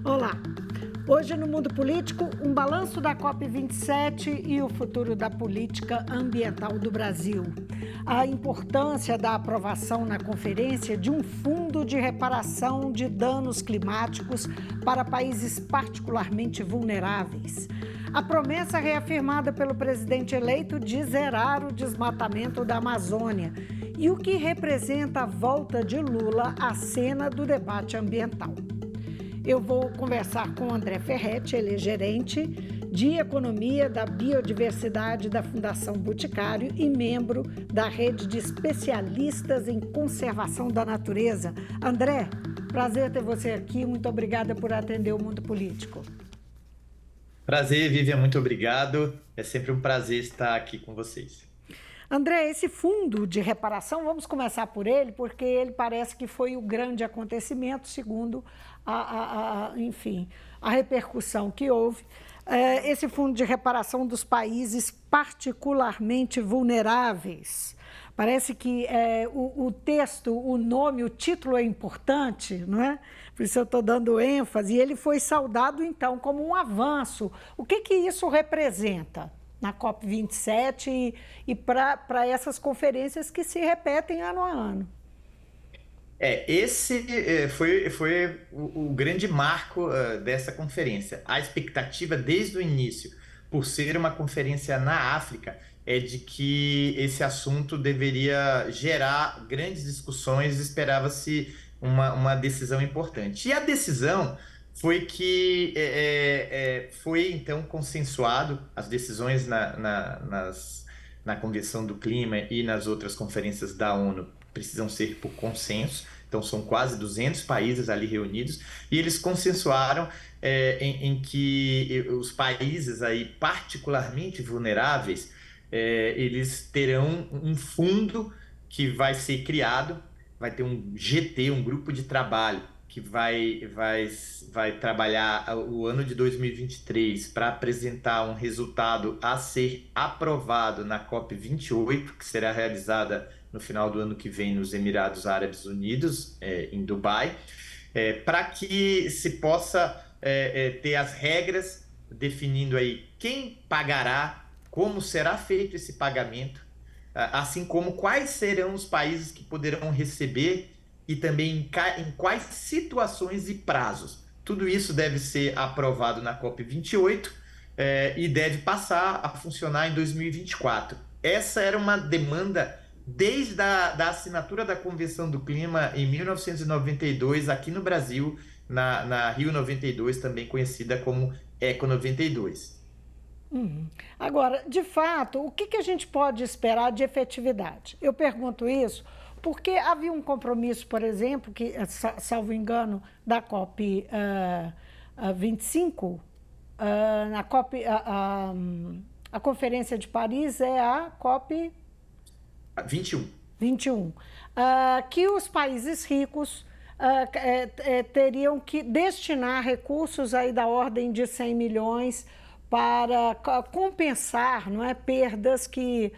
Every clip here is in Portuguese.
Olá! Hoje no Mundo Político, um balanço da COP27 e o futuro da política ambiental do Brasil. A importância da aprovação na conferência de um fundo de reparação de danos climáticos para países particularmente vulneráveis. A promessa reafirmada pelo presidente eleito de zerar o desmatamento da Amazônia e o que representa a volta de Lula à cena do debate ambiental. Eu vou conversar com o André Ferretti, ele é gerente de Economia da Biodiversidade da Fundação Boticário e membro da rede de especialistas em conservação da natureza. André, prazer ter você aqui, muito obrigada por atender o Mundo Político. Prazer, Vivian, muito obrigado. É sempre um prazer estar aqui com vocês. André, esse fundo de reparação, vamos começar por ele, porque ele parece que foi o grande acontecimento, segundo enfim, a repercussão que houve. Esse fundo de reparação dos países particularmente vulneráveis. Parece que o texto, o nome, o título é importante, não é? Por isso eu estou dando ênfase. E ele foi saudado, então, como um avanço. O que isso representa na COP27 e para essas conferências que se repetem ano a ano? Esse foi o grande marco dessa conferência. A expectativa desde o início, por ser uma conferência na África, é de que esse assunto deveria gerar grandes discussões, esperava-se uma decisão importante. E a decisão foi que foi então consensuado, as decisões na Convenção do Clima e nas outras conferências da ONU precisam ser por consenso, então são quase 200 países ali reunidos, e eles consensuaram em que os países aí particularmente vulneráveis, eles terão um fundo que vai ser criado, vai ter um GT, um grupo de trabalho, que vai trabalhar o ano de 2023 para apresentar um resultado a ser aprovado na COP28, que será realizada no final do ano que vem nos Emirados Árabes Unidos, em Dubai, para que se possa ter as regras definindo aí quem pagará, como será feito esse pagamento, assim como quais serão os países que poderão receber e também em quais situações e prazos. Tudo isso deve ser aprovado na COP28 e deve passar a funcionar em 2024. Essa era uma demanda desde da assinatura da Convenção do Clima em 1992, aqui no Brasil, na Rio 92, também conhecida como Eco 92. Agora, de fato, o que a gente pode esperar de efetividade? Eu pergunto isso porque havia um compromisso, por exemplo, que, salvo engano, da COP 25, na COP, a Conferência de Paris é a COP 21, que os países ricos teriam que destinar recursos aí da ordem de 100 milhões para compensar, não é, perdas que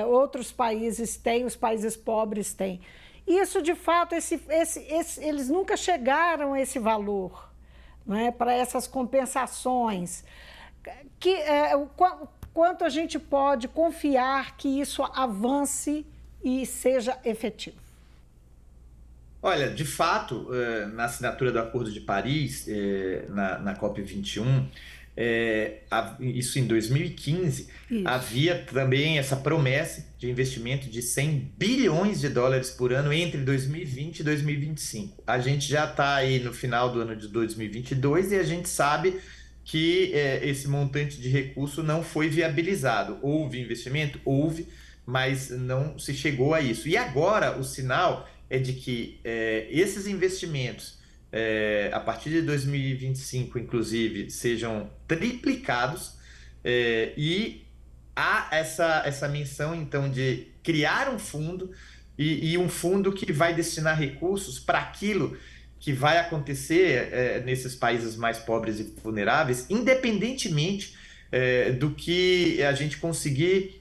outros países têm, os países pobres têm. Isso, de fato, eles nunca chegaram a esse valor, não é, para essas compensações. Quanto a gente pode confiar que isso avance e seja efetivo? Olha, de fato, na assinatura do Acordo de Paris, na COP21, isso em 2015, havia também essa promessa de investimento de 100 bilhões de dólares por ano entre 2020 e 2025. A gente já está aí no final do ano de 2022 e a gente sabe que esse montante de recurso não foi viabilizado. Houve investimento? Houve, mas não se chegou a isso. E agora o sinal é de que esses investimentos, a partir de 2025, inclusive, sejam triplicados, e há essa menção, então, de criar um fundo e um fundo que vai destinar recursos para aquilo que vai acontecer nesses países mais pobres e vulneráveis, independentemente do que a gente conseguir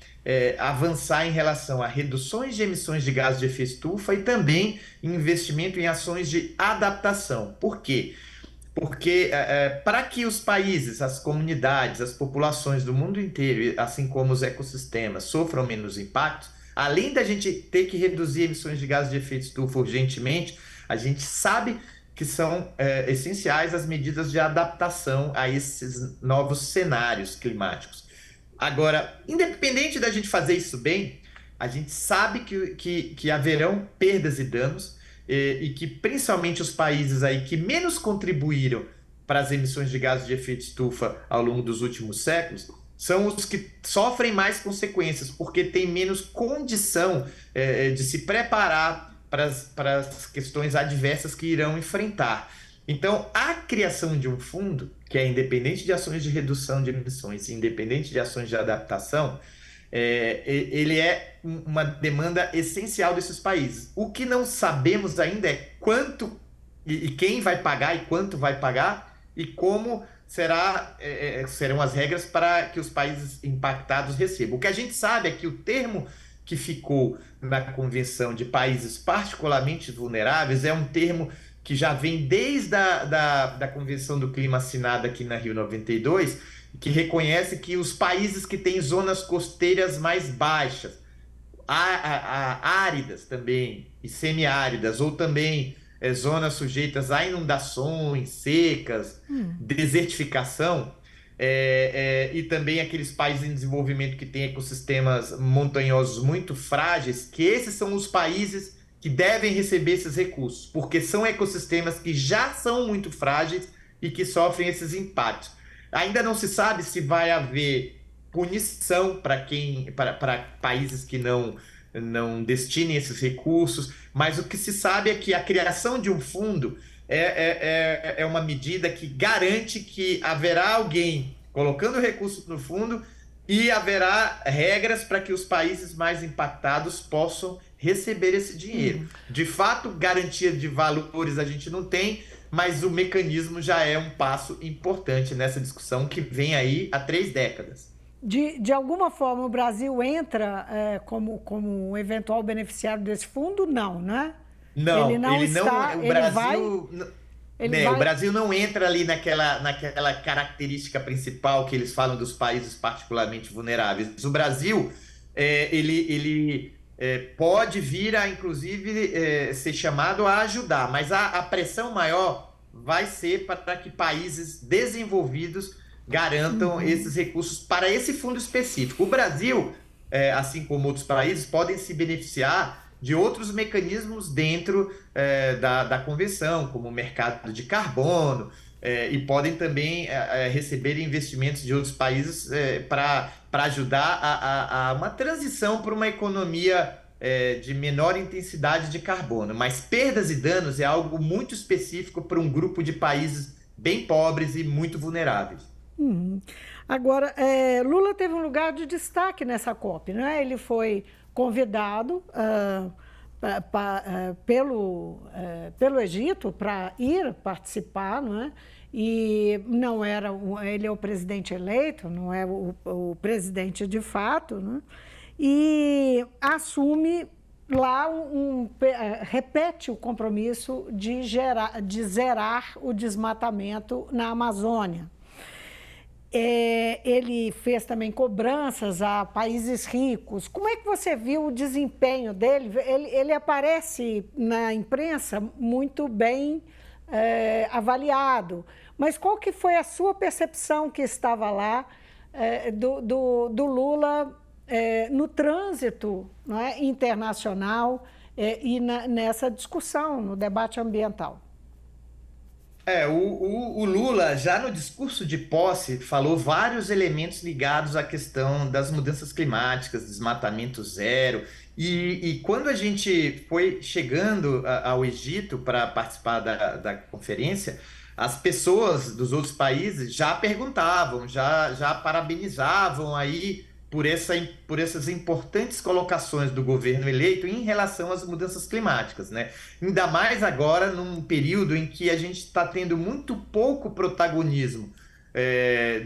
avançar em relação a reduções de emissões de gases de efeito estufa e também investimento em ações de adaptação. Por quê? Porque para que os países, as comunidades, as populações do mundo inteiro, assim como os ecossistemas, sofram menos impactos, além da gente ter que reduzir emissões de gases de efeito estufa urgentemente, a gente sabe que são essenciais as medidas de adaptação a esses novos cenários climáticos. Agora, independente da gente fazer isso bem, a gente sabe que haverão perdas e danos e que principalmente os países aí que menos contribuíram para as emissões de gases de efeito estufa ao longo dos últimos séculos são os que sofrem mais consequências, porque têm menos condição de se preparar para as questões adversas que irão enfrentar. Então, a criação de um fundo, que é independente de ações de redução de emissões, independente de ações de adaptação, ele é uma demanda essencial desses países. O que não sabemos ainda é quanto e quem vai pagar e quanto vai pagar e como serão as regras para que os países impactados recebam. O que a gente sabe é que o termo que ficou na Convenção de Países Particularmente Vulneráveis é um termo que já vem desde da Convenção do Clima assinada aqui na Rio 92, que reconhece que os países que têm zonas costeiras mais baixas, áridas também, e semiáridas, ou também zonas sujeitas a inundações, secas, desertificação, e também aqueles países em desenvolvimento que têm ecossistemas montanhosos muito frágeis, que esses são os países que devem receber esses recursos, porque são ecossistemas que já são muito frágeis e que sofrem esses impactos. Ainda não se sabe se vai haver punição para países que não destinem esses recursos, mas o que se sabe é que a criação de um fundo é uma medida que garante que haverá alguém colocando recursos no fundo e haverá regras para que os países mais impactados possam receber esse dinheiro. De fato, garantia de valores a gente não tem, mas o mecanismo já é um passo importante nessa discussão que vem aí há 3 décadas. De alguma forma, o Brasil entra como um eventual beneficiário desse fundo? Não, né? Não, o Brasil não entra ali naquela característica principal que eles falam dos países particularmente vulneráveis. O Brasil, ele pode vir a, inclusive, ser chamado a ajudar, mas a pressão maior vai ser para que países desenvolvidos garantam esses recursos para esse fundo específico. O Brasil, assim como outros países, podem se beneficiar de outros mecanismos dentro da convenção, como o mercado de carbono, e podem também receber investimentos de outros países para ajudar a uma transição para uma economia de menor intensidade de carbono. Mas perdas e danos é algo muito específico para um grupo de países bem pobres e muito vulneráveis. Agora, Lula teve um lugar de destaque nessa COP, né? Ele foi convidado pelo Egito para ir participar, não é? E não era, ele é o presidente eleito, não é o presidente de fato, né? E assume lá repete o compromisso de zerar o desmatamento na Amazônia. Ele fez também cobranças a países ricos. Como é que você viu o desempenho dele? Ele aparece na imprensa muito bem avaliado, mas qual que foi a sua percepção que estava lá do Lula no trânsito, não é, internacional e nessa discussão, no debate ambiental? O Lula, já no discurso de posse, falou vários elementos ligados à questão das mudanças climáticas, desmatamento zero. E quando a gente foi chegando ao Egito para participar da conferência, as pessoas dos outros países já perguntavam, já parabenizavam aí por essas importantes colocações do governo eleito em relação às mudanças climáticas, né? Ainda mais agora, num período em que a gente está tendo muito pouco protagonismo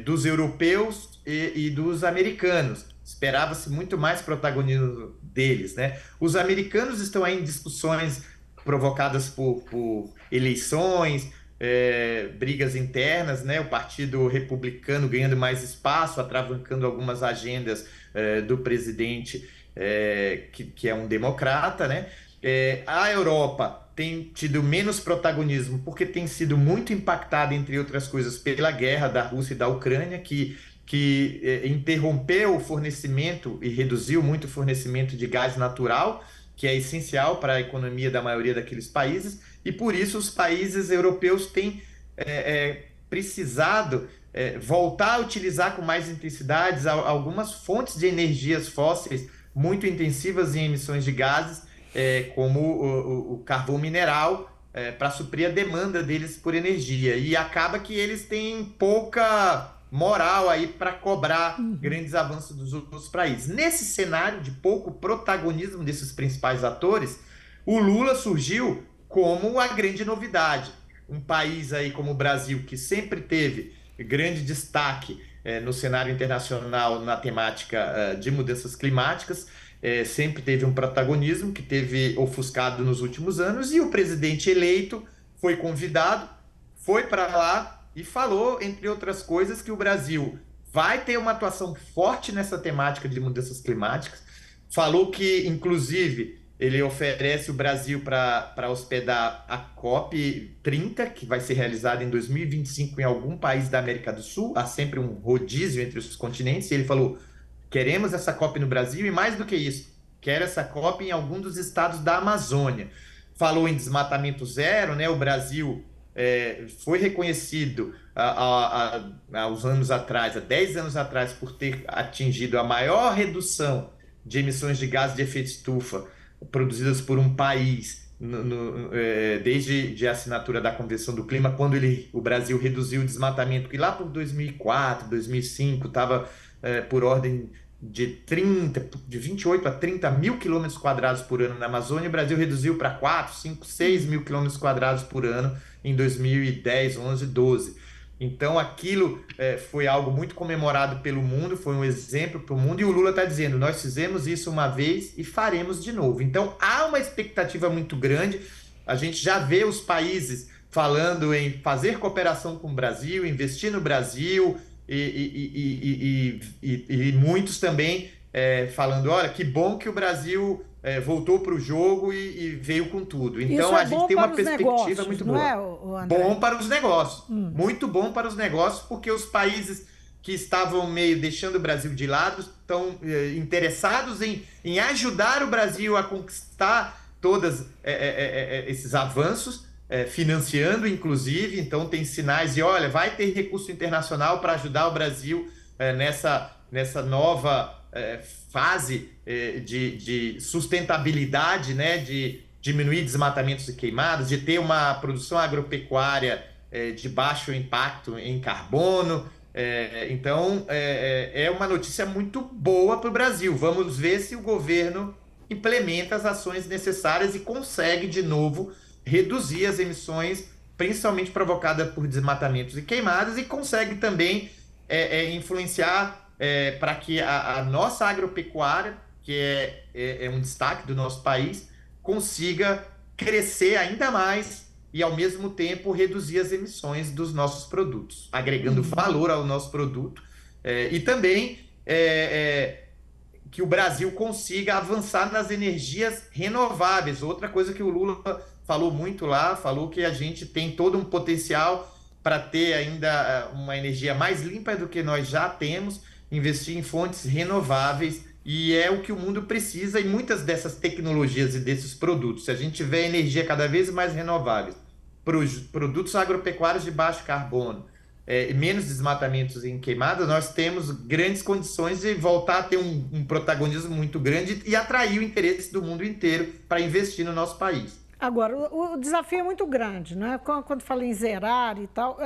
dos europeus e dos americanos. Esperava-se muito mais protagonismo deles, né? Os americanos estão aí em discussões provocadas por eleições, brigas internas, né? O Partido Republicano ganhando mais espaço, atravancando algumas agendas do presidente, que é um democrata, né? A Europa tem tido menos protagonismo porque tem sido muito impactada, entre outras coisas, pela guerra da Rússia e da Ucrânia, que interrompeu o fornecimento e reduziu muito o fornecimento de gás natural, que é essencial para a economia da maioria daqueles países, e por isso os países europeus têm precisado voltar a utilizar com mais intensidades algumas fontes de energias fósseis muito intensivas em emissões de gases, como o carvão mineral, para suprir a demanda deles por energia. E acaba que eles têm pouca moral aí para cobrar grandes avanços dos outros países. Nesse cenário de pouco protagonismo desses principais atores, o Lula surgiu como a grande novidade. Um país aí como o Brasil, que sempre teve grande destaque no cenário internacional na temática de mudanças climáticas, sempre teve um protagonismo que teve ofuscado nos últimos anos, e o presidente eleito foi convidado, foi para lá e falou, entre outras coisas, que o Brasil vai ter uma atuação forte nessa temática de mudanças climáticas. Falou que, inclusive, ele oferece o Brasil para hospedar a COP30, que vai ser realizada em 2025 em algum país da América do Sul. Há sempre um rodízio entre os continentes. E ele falou: queremos essa COP no Brasil e, mais do que isso, quero essa COP em algum dos estados da Amazônia. Falou em desmatamento zero, né? O Brasil foi reconhecido há uns anos atrás, há 10 anos atrás, por ter atingido a maior redução de emissões de gases de efeito estufa produzidas por um país desde a assinatura da Convenção do Clima, quando o Brasil reduziu o desmatamento, que lá por 2004, 2005 estava por ordem de 28 a 30 mil quilômetros quadrados por ano na Amazônia. O Brasil reduziu para 4, 5, 6 mil quilômetros quadrados por ano em 2010, 11, 12. Então aquilo foi algo muito comemorado pelo mundo, foi um exemplo para o mundo, e o Lula está dizendo: nós fizemos isso uma vez e faremos de novo. Então há uma expectativa muito grande. A gente já vê os países falando em fazer cooperação com o Brasil, investir no Brasil, e muitos também falando: olha, que bom que o Brasil voltou para o jogo e veio com tudo. Então a gente tem uma perspectiva muito boa. Bom para os negócios, muito bom para os negócios, porque os países que estavam meio deixando o Brasil de lado estão interessados em ajudar o Brasil a conquistar todos esses avanços, financiando inclusive. Então tem sinais de: olha, vai ter recurso internacional para ajudar o Brasil nessa nova fase de sustentabilidade, né, de diminuir desmatamentos e queimadas, de ter uma produção agropecuária de baixo impacto em carbono. Então é uma notícia muito boa para o Brasil. Vamos ver se o governo implementa as ações necessárias e consegue de novo reduzir as emissões, principalmente provocadas por desmatamentos e queimadas, e consegue também influenciar para que a nossa agropecuária, que é um destaque do nosso país, consiga crescer ainda mais e, ao mesmo tempo, reduzir as emissões dos nossos produtos, agregando valor ao nosso produto, e também que o Brasil consiga avançar nas energias renováveis. Outra coisa que o Lula falou muito lá, falou que a gente tem todo um potencial para ter ainda uma energia mais limpa do que nós já temos, investir em fontes renováveis, e é o que o mundo precisa, e muitas dessas tecnologias e desses produtos, se a gente tiver energia cada vez mais renováveis, produtos agropecuários de baixo carbono, menos desmatamentos em queimadas, nós temos grandes condições de voltar a ter um protagonismo muito grande e atrair o interesse do mundo inteiro para investir no nosso país. Agora, o desafio é muito grande, né? Quando fala em zerar e tal,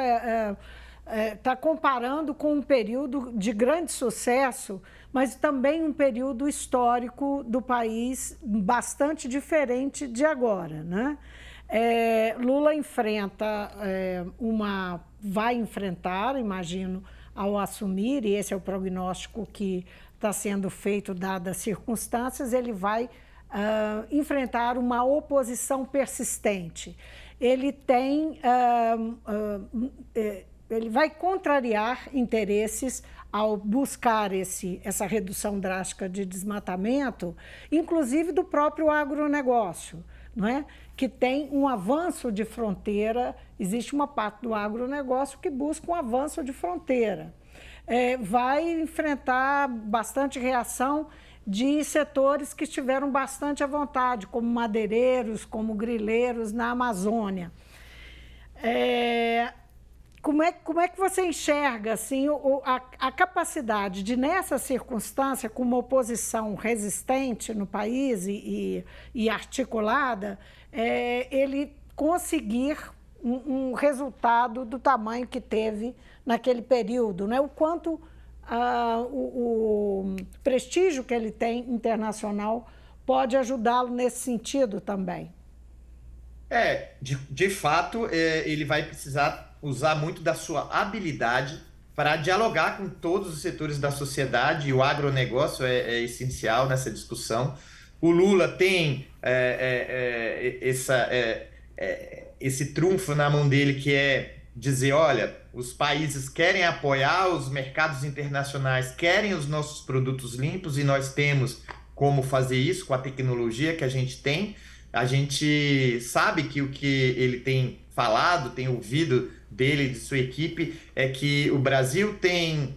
está comparando com um período de grande sucesso, mas também um período histórico do país bastante diferente de agora, né? Lula vai enfrentar, imagino, ao assumir, e esse é o prognóstico que está sendo feito, dadas as circunstâncias, ele vai enfrentar uma oposição persistente. ele ele vai contrariar interesses ao buscar essa redução drástica de desmatamento, inclusive do próprio agronegócio, não é? Que tem um avanço de fronteira, existe uma parte do agronegócio que busca um avanço de fronteira. Vai enfrentar bastante reação de setores que estiveram bastante à vontade, como madeireiros, como grileiros na Amazônia. Como é que você enxerga assim, a capacidade de, nessa circunstância, com uma oposição resistente no país e articulada, ele conseguir um resultado do tamanho que teve naquele período, né? O quanto o prestígio que ele tem internacional pode ajudá-lo nesse sentido também? De fato, ele vai precisar usar muito da sua habilidade para dialogar com todos os setores da sociedade, e o agronegócio é essencial nessa discussão. O Lula tem esse trunfo na mão dele, que é dizer, olha, os países querem apoiar, os mercados internacionais querem os nossos produtos limpos, e nós temos como fazer isso com a tecnologia que a gente tem. A gente sabe que o que ele tem falado, tem ouvido dele e de sua equipe, é que o Brasil tem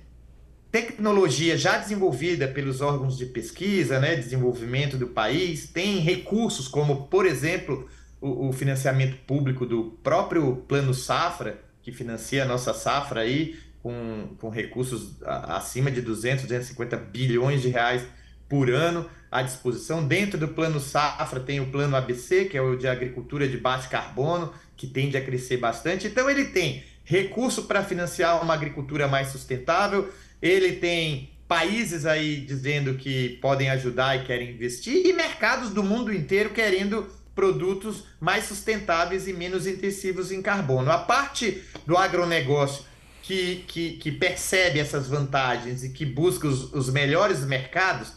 tecnologia já desenvolvida pelos órgãos de pesquisa, né, desenvolvimento do país, tem recursos como, por exemplo, o financiamento público do próprio Plano Safra, que financia a nossa safra aí, com recursos acima de 250 bilhões de reais por ano à disposição. Dentro do Plano Safra tem o Plano ABC, que é o de agricultura de baixo carbono, que tende a crescer bastante. Então ele tem recurso para financiar uma agricultura mais sustentável, ele tem países aí dizendo que podem ajudar e querem investir, e mercados do mundo inteiro querendo produtos mais sustentáveis e menos intensivos em carbono. A parte do agronegócio que percebe essas vantagens e que busca os melhores mercados,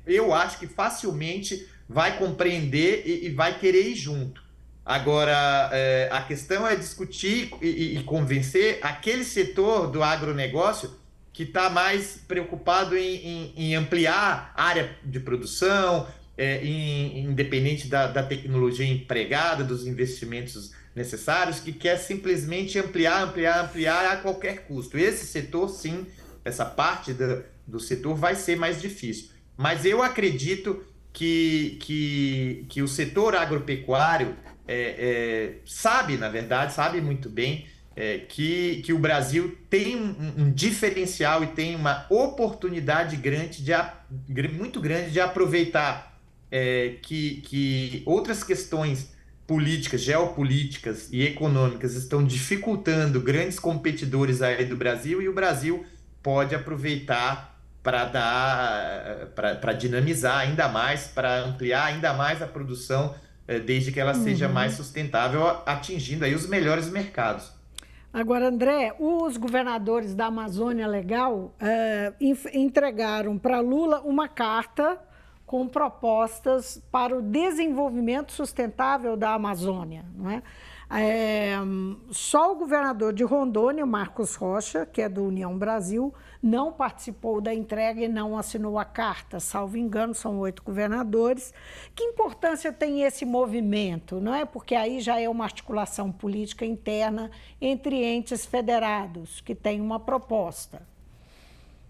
eu acho que facilmente vai compreender e vai querer ir junto. Agora, a questão é discutir e convencer aquele setor do agronegócio que está mais preocupado em ampliar a área de produção, independente da tecnologia empregada, dos investimentos necessários, que quer simplesmente ampliar a qualquer custo. Esse setor, sim, essa parte do setor vai ser mais difícil. Mas eu acredito que o setor agropecuário sabe, na verdade, sabe muito bem que o Brasil tem um diferencial e tem uma oportunidade muito grande de aproveitar que outras questões políticas, geopolíticas e econômicas estão dificultando grandes competidores aí do Brasil, e o Brasil pode aproveitar para dinamizar ainda mais, para ampliar ainda mais a produção, desde que ela seja mais sustentável, atingindo aí os melhores mercados. Agora, André, os governadores da Amazônia Legal entregaram para Lula uma carta com propostas para o desenvolvimento sustentável da Amazônia, não é? Só o governador de Rondônia, Marcos Rocha, que é do União Brasil, não participou da entrega e não assinou a carta. Salvo engano, são 8 governadores. Que importância tem esse movimento, não é? Porque aí já é uma articulação política interna entre entes federados, que tem uma proposta.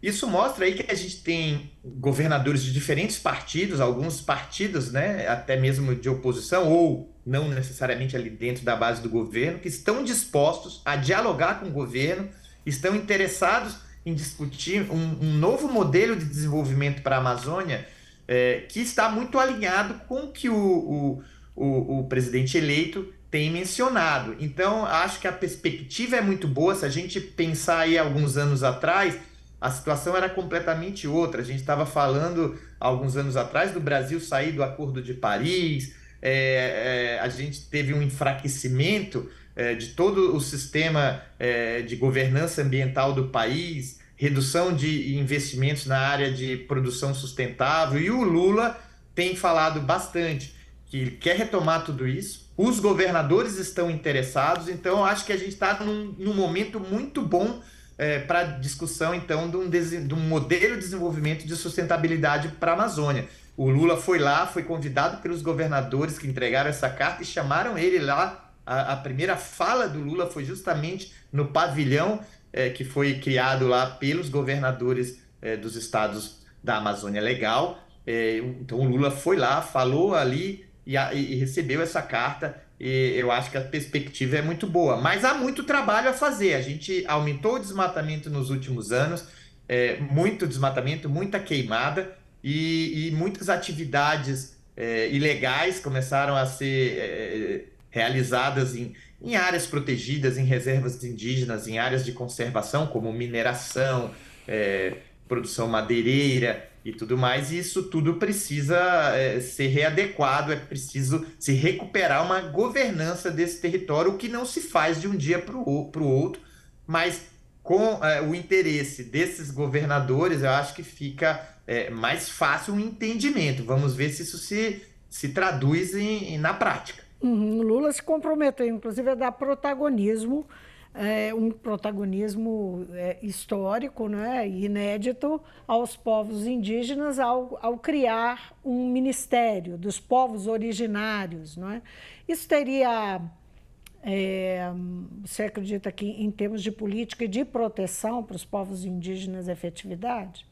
Isso mostra aí que a gente tem governadores de diferentes partidos, alguns partidos, né, até mesmo de oposição, ou não necessariamente ali dentro da base do governo, que estão dispostos a dialogar com o governo, estão interessados em discutir um novo modelo de desenvolvimento para a Amazônia, que está muito alinhado com o que o presidente eleito tem mencionado. Então, acho que a perspectiva é muito boa. Se a gente pensar aí alguns anos atrás, a situação era completamente outra. A gente estava falando, alguns anos atrás, do Brasil sair do Acordo de Paris, a gente teve um enfraquecimento de todo o sistema de governança ambiental do país, redução de investimentos na área de produção sustentável, e o Lula tem falado bastante que ele quer retomar tudo isso, os governadores estão interessados, então eu acho que a gente está num momento muito bom para discussão, então, de um modelo de desenvolvimento de sustentabilidade para a Amazônia. O Lula foi lá, foi convidado pelos governadores que entregaram essa carta e chamaram ele lá. A primeira fala do Lula foi justamente no pavilhão que foi criado lá pelos governadores dos estados da Amazônia Legal. Então o Lula foi lá, falou ali e recebeu essa carta. E eu acho que a perspectiva é muito boa, mas há muito trabalho a fazer. A gente aumentou o desmatamento nos últimos anos, muito desmatamento, muita queimada e muitas atividades ilegais começaram a ser realizadas em áreas protegidas, em reservas indígenas, em áreas de conservação, como mineração, produção madeireira e tudo mais, e isso tudo precisa ser readequado, é preciso se recuperar uma governança desse território, o que não se faz de um dia para o outro, mas com o interesse desses governadores, eu acho que fica mais fácil o entendimento. Vamos ver se isso se traduz na prática. Uhum. Lula se comprometeu, inclusive, a dar protagonismo, um protagonismo histórico, né, inédito aos povos indígenas ao criar um ministério dos povos originários. Não é? Isso teria, você acredita que em termos de política e de proteção para os povos indígenas, efetividade?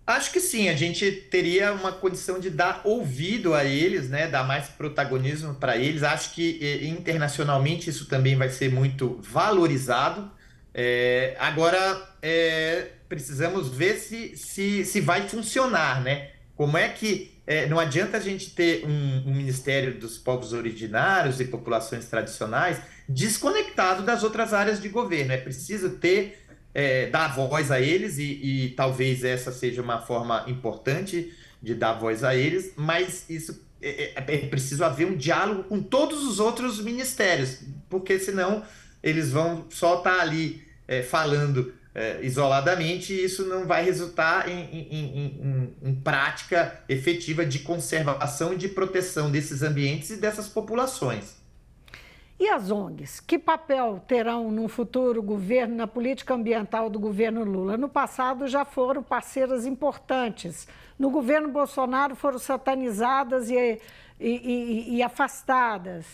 Acho que sim, a gente teria uma condição de dar ouvido a eles, né, dar mais protagonismo para eles. Acho que internacionalmente isso também vai ser muito valorizado. Agora, precisamos ver se vai funcionar, né? Como é que não adianta a gente ter um Ministério dos Povos Originários e Populações Tradicionais desconectado das outras áreas de governo. É preciso dar voz a eles e talvez essa seja uma forma importante de dar voz a eles, mas isso é preciso haver um diálogo com todos os outros ministérios, porque senão eles vão só estar ali falando isoladamente e isso não vai resultar em prática efetiva de conservação e de proteção desses ambientes e dessas populações. E as ONGs? Que papel terão no futuro governo, na política ambiental do governo Lula? No passado já foram parceiras importantes. No governo Bolsonaro foram satanizadas e afastadas.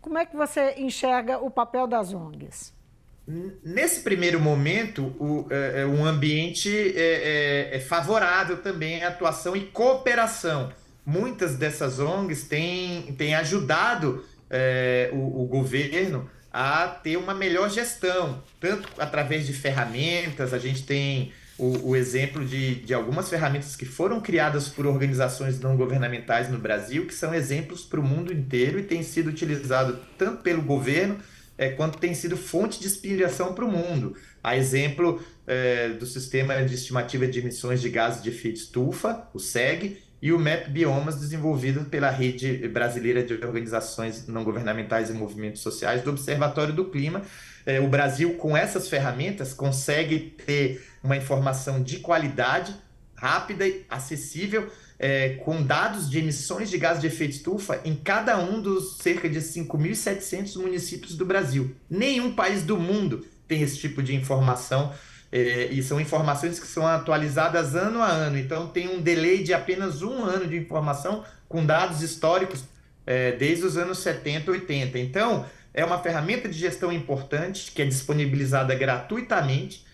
Como é que você enxerga o papel das ONGs? Nesse primeiro momento, um ambiente é favorável também à atuação e cooperação. Muitas dessas ONGs têm ajudado o governo a ter uma melhor gestão, tanto através de ferramentas. A gente tem o exemplo de algumas ferramentas que foram criadas por organizações não governamentais no Brasil, que são exemplos para o mundo inteiro e têm sido utilizados tanto pelo governo quanto tem sido fonte de inspiração para o mundo. A exemplo do Sistema de Estimativa de Emissões de Gases de Efeito Estufa, o SEG, e o MAP Biomas, desenvolvido pela Rede Brasileira de Organizações Não Governamentais e Movimentos Sociais do Observatório do Clima. O Brasil, com essas ferramentas, consegue ter uma informação de qualidade, rápida e acessível, com dados de emissões de gases de efeito estufa em cada um dos cerca de 5.700 municípios do Brasil. Nenhum país do mundo tem esse tipo de informação. E são informações que são atualizadas ano a ano, então tem um delay de apenas um ano de informação com dados históricos desde os anos 70, 80. Então, é uma ferramenta de gestão importante que é disponibilizada gratuitamente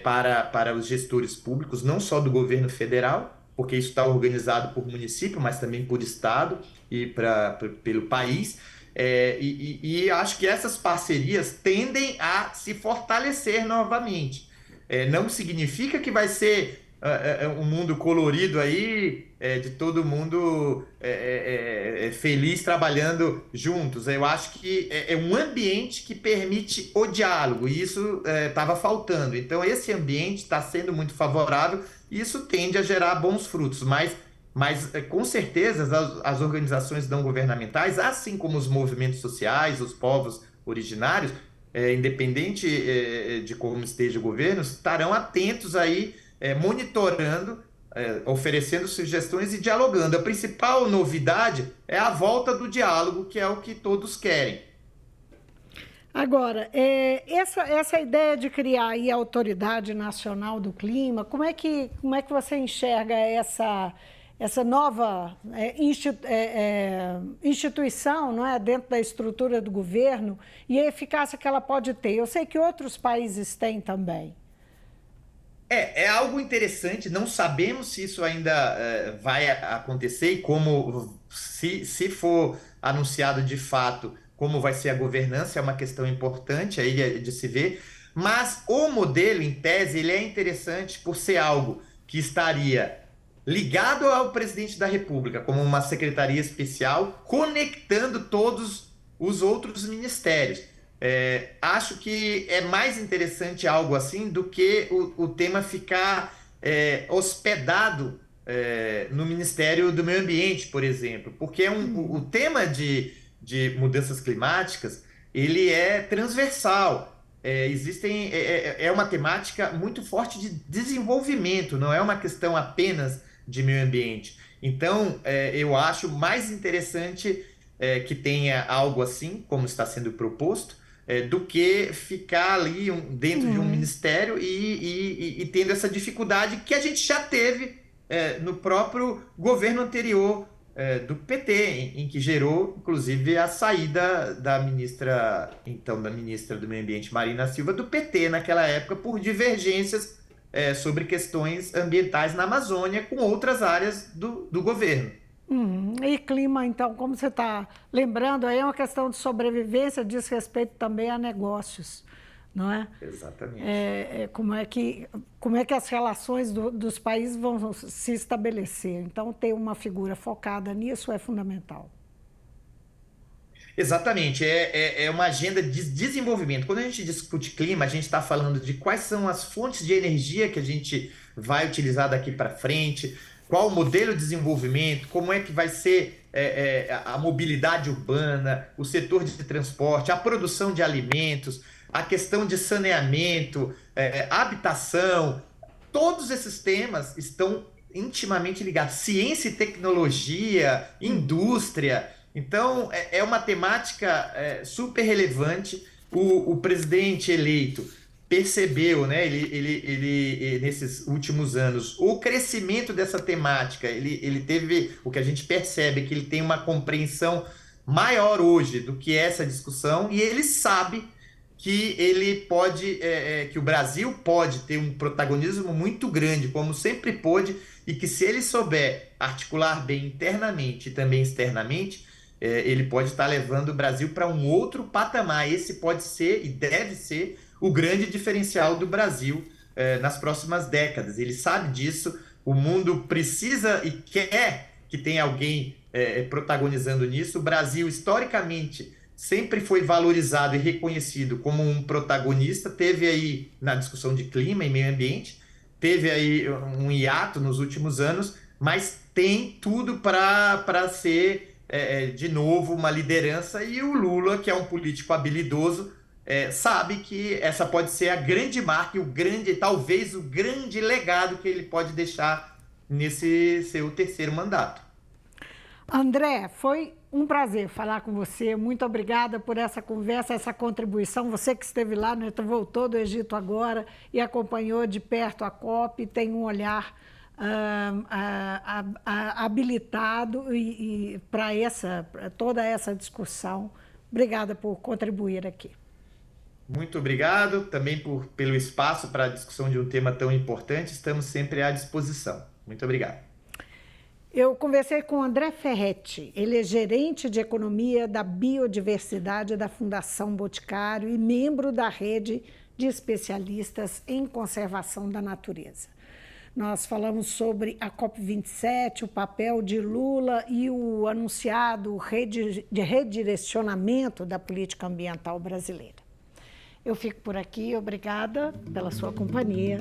para os gestores públicos, não só do governo federal, porque isso está organizado por município, mas também por estado e pelo país. E acho que essas parcerias tendem a se fortalecer novamente. Não significa que vai ser um mundo colorido aí, de todo mundo feliz trabalhando juntos. Eu acho que é um ambiente que permite o diálogo, e isso estava faltando. Então, esse ambiente está sendo muito favorável e isso tende a gerar bons frutos. Mas com certeza, as organizações não governamentais, assim como os movimentos sociais, os povos originários, independente de como esteja o governo, estarão atentos aí, monitorando oferecendo sugestões e dialogando. A principal novidade é a volta do diálogo, que é o que todos querem. Agora, essa ideia de criar aí a Autoridade Nacional do Clima, como é que você enxerga essa nova instituição, não é, dentro da estrutura do governo e a eficácia que ela pode ter? Eu sei que outros países têm também. É algo interessante, não sabemos se isso ainda vai acontecer e como, se for anunciado de fato, como vai ser a governança, é uma questão importante aí de se ver, mas o modelo, em tese, ele é interessante por ser algo que estaria ligado ao presidente da República, como uma secretaria especial, conectando todos os outros ministérios. Acho que é mais interessante algo assim do que o tema ficar hospedado no Ministério do Meio Ambiente, por exemplo, porque o tema de mudanças climáticas ele é transversal. É uma temática muito forte de desenvolvimento, não é uma questão apenas de meio ambiente. Então, eu acho mais interessante que tenha algo assim, como está sendo proposto, do que ficar ali dentro de um ministério e tendo essa dificuldade que a gente já teve no próprio governo anterior do PT, em que gerou, inclusive, a saída da ministra do Meio Ambiente, Marina Silva, do PT naquela época, por divergências sobre questões ambientais na Amazônia com outras áreas do governo. E clima, então, como você está lembrando, aí é uma questão de sobrevivência, diz respeito também a negócios, não é? Exatamente. Como é que as relações dos países vão se estabelecer. Então, ter uma figura focada nisso é fundamental. Exatamente, é uma agenda de desenvolvimento. Quando a gente discute clima, a gente está falando de quais são as fontes de energia que a gente vai utilizar daqui para frente, qual o modelo de desenvolvimento, como é que vai ser a mobilidade urbana, o setor de transporte, a produção de alimentos, a questão de saneamento, habitação. Todos esses temas estão intimamente ligados. Ciência e tecnologia, indústria. Então, é uma temática super relevante. O presidente eleito percebeu, né, ele nesses últimos anos, o crescimento dessa temática. Ele teve, o que a gente percebe é que ele tem uma compreensão maior hoje do que essa discussão, e ele sabe que ele pode, que o Brasil pode ter um protagonismo muito grande, como sempre pôde, e que se ele souber articular bem internamente e também externamente, ele pode estar levando o Brasil para um outro patamar. Esse pode ser e deve ser o grande diferencial do Brasil nas próximas décadas. Ele sabe disso, o mundo precisa e quer que tenha alguém protagonizando nisso. O Brasil, historicamente, sempre foi valorizado e reconhecido como um protagonista. Teve aí, na discussão de clima e meio ambiente, teve aí um hiato nos últimos anos, mas tem tudo para ser de novo uma liderança, e o Lula, que é um político habilidoso, sabe que essa pode ser a grande marca e talvez o grande legado que ele pode deixar nesse seu terceiro mandato. André, foi um prazer falar com você. Muito obrigada por essa conversa, essa contribuição. Você que esteve lá, né, voltou do Egito agora e acompanhou de perto a COP, tem um olhar habilitado para toda essa discussão. Obrigada por contribuir aqui. Muito obrigado também pelo espaço para a discussão de um tema tão importante. Estamos sempre à disposição. Muito obrigado. Eu conversei com o André Ferretti, ele é gerente de economia da biodiversidade da Fundação Boticário e membro da rede de especialistas em conservação da natureza. Nós falamos sobre a COP27, o papel de Lula e o anunciado redirecionamento da política ambiental brasileira. Eu fico por aqui, obrigada pela sua companhia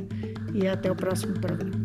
e até o próximo programa.